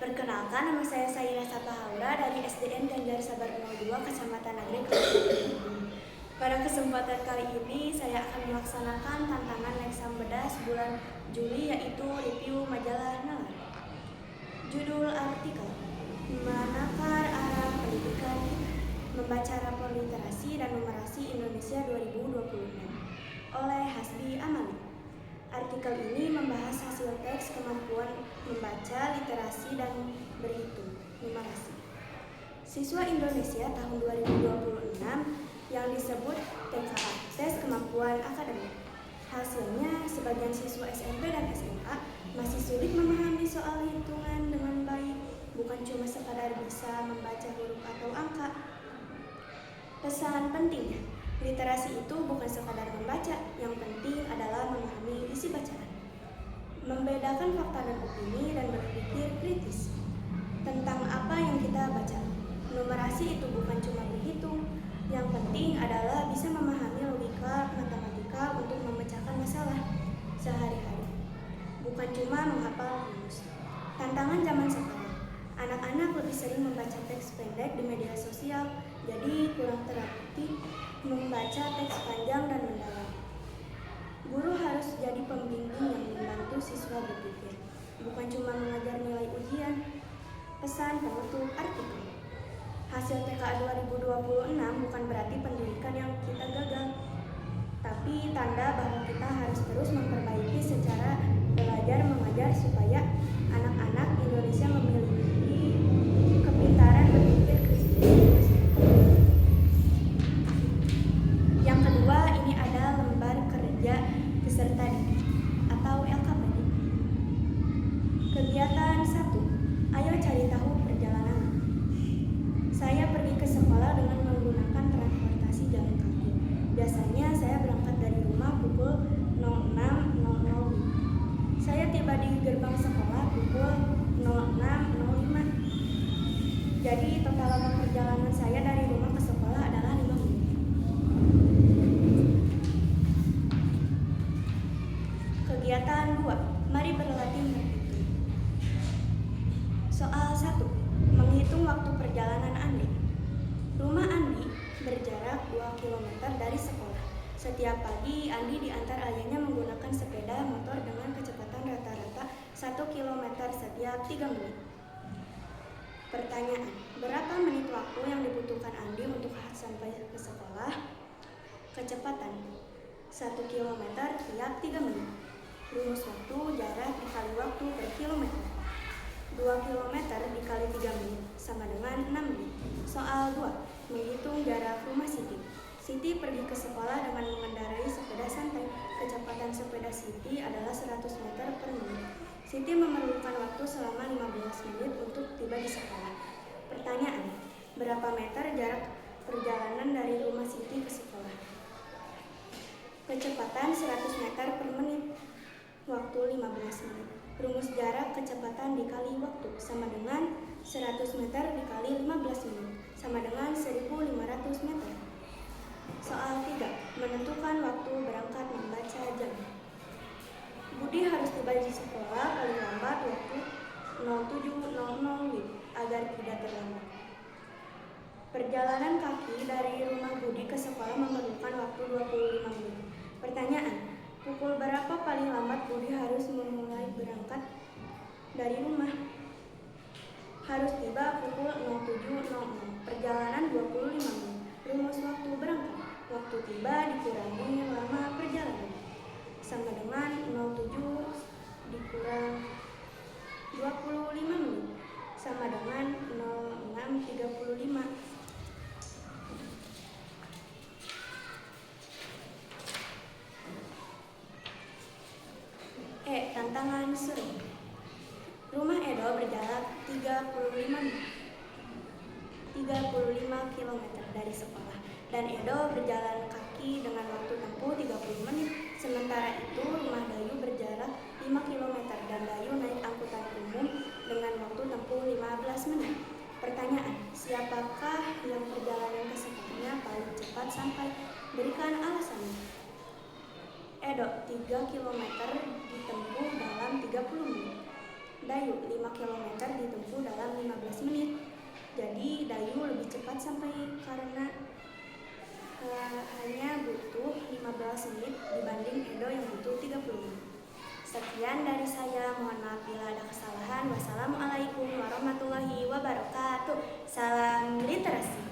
Perkenalkan, nama saya Saira Sapahaura dari SDN Ganjar Sabar 02, Kecamatan Nagreg, Kabupaten Bandung. Pada kesempatan kali ini, saya akan melaksanakan tantangan Lexam Bedas bulan Juli, yaitu review majalah Nalar. Judul artikel, Menakar Arah Pendidikan Kita, Membaca Rapor Literasi dan Numerasi Indonesia 2026 oleh Hasbi Amali. Artikel ini membahas hasil teks kemampuan membaca, literasi, dan berhitung, numerasi siswa Indonesia tahun 2026 yang disebut TKA, tes kemampuan akademik. Hasilnya, sebagian siswa SMP dan SMA masih sulit memahami soal hitungan dengan baik, bukan cuma sekadar bisa membaca huruf atau angka. Pesan pentingnya, literasi itu bukan sekadar membaca, yang penting adalah memahami isi bacaan, membedakan fakta dan opini, dan berpikir kritis tentang apa yang kita baca. Numerasi itu bukan cuma berhitung, yang penting adalah bisa memahami logika matematika untuk memecahkan masalah sehari-hari, bukan cuma menghafal rumus. Tantangan zaman sekarang, anak-anak lebih sering membaca teks pendek di media sosial, jadi kurang terlatih membaca teks panjang dan mendalam. Guru harus jadi pembimbing yang membantu siswa berpikir, bukan cuma mengajar nilai ujian. Pesan penutup artikel, hasil TKA 2026 bukan berarti pendidikan yang kita gagal, tapi tanda bahwa kita harus terus memperbaiki secara belajar mengajar supaya anak-anak Indonesia memiliki kepintaran berpikir kritis. Yang kedua, ini ada lembar kerja peserta didik atau LKPD. Kegiatan 1. Ayo cari tahu perjalanan. Saya pergi ke sekolah dengan menggunakan transportasi jalan kaki. Biasanya saya berangkat dari rumah pukul 06.00. Saya tiba di gerbang sekolah pukul 06.05. Jadi total lama perjalanan saya dari rumah ke sekolah adalah 5 menit. Kegiatan 2. Mari berlatih berhitung. Soal 1. Menghitung waktu perjalanan Andi. Rumah Andi berjarak 2 km dari sekolah. Setiap pagi, Andi diantar ayahnya menggunakan sepeda motor dengan kecepatan rata-rata 1 km setiap 3 menit. Pertanyaan, berapa menit waktu yang dibutuhkan Andi untuk sampai ke sekolah? Kecepatan 1 km tiap 3 menit. Rumus waktu jarak dikali waktu per kilometer. 2 km dikali 3 menit sama dengan 6 menit. Soal 2. Menghitung jarak rumah Siti. Siti pergi ke sekolah dengan mengendarai sepeda santai. Kecepatan sepeda Siti adalah 100 meter per menit. Siti memerlukan waktu selama 15 menit untuk tiba di sekolah. Pertanyaan, berapa meter jarak perjalanan dari rumah Siti ke sekolah? Kecepatan 100 meter per menit. Waktu 15 menit. Rumus jarak kecepatan dikali waktu sama dengan 100 meter dikali 15 menit sama dengan 1500 meter. Soal 3. Menentukan waktu berangkat membaca jam. Budi harus tiba di sekolah paling lambat waktu 07.00 WIB agar tidak terlambat. Perjalanan kaki dari rumah Budi ke sekolah memerlukan waktu 25 menit. Pertanyaan, pukul berapa paling lambat Budi harus memulai berangkat dari rumah? Harus tiba pukul 07.00. Perjalanan 25 menit. Rumus waktu berangkat. Waktu tiba dikurangi lama perjalanan. Sama dengan 07 dikurang 25 menit. Sama dengan 06.35. Tantangan sering. Rumah Edo berjarak 35 km dari sekolah, dan Edo berjalan kaki dengan waktu tempuh 30 menit. Sementara itu, rumah Dayu berjarak 5 km dan Dayu naik angkutan umum dengan waktu tempuh 15 menit. Pertanyaan, siapakah yang perjalanan ke sekolahnya paling cepat sampai? Berikan alasannya. Edo 3 km ditempuh dalam 30 menit. Dayu 5 km ditempuh dalam 15 menit. Jadi Dayu lebih cepat sampai karena hanya butuh 15 menit dibanding Edo yang butuh 30 menit. Sekian dari saya, mohon maaf bila ada kesalahan. Wassalamualaikum warahmatullahi wabarakatuh. Salam literasi.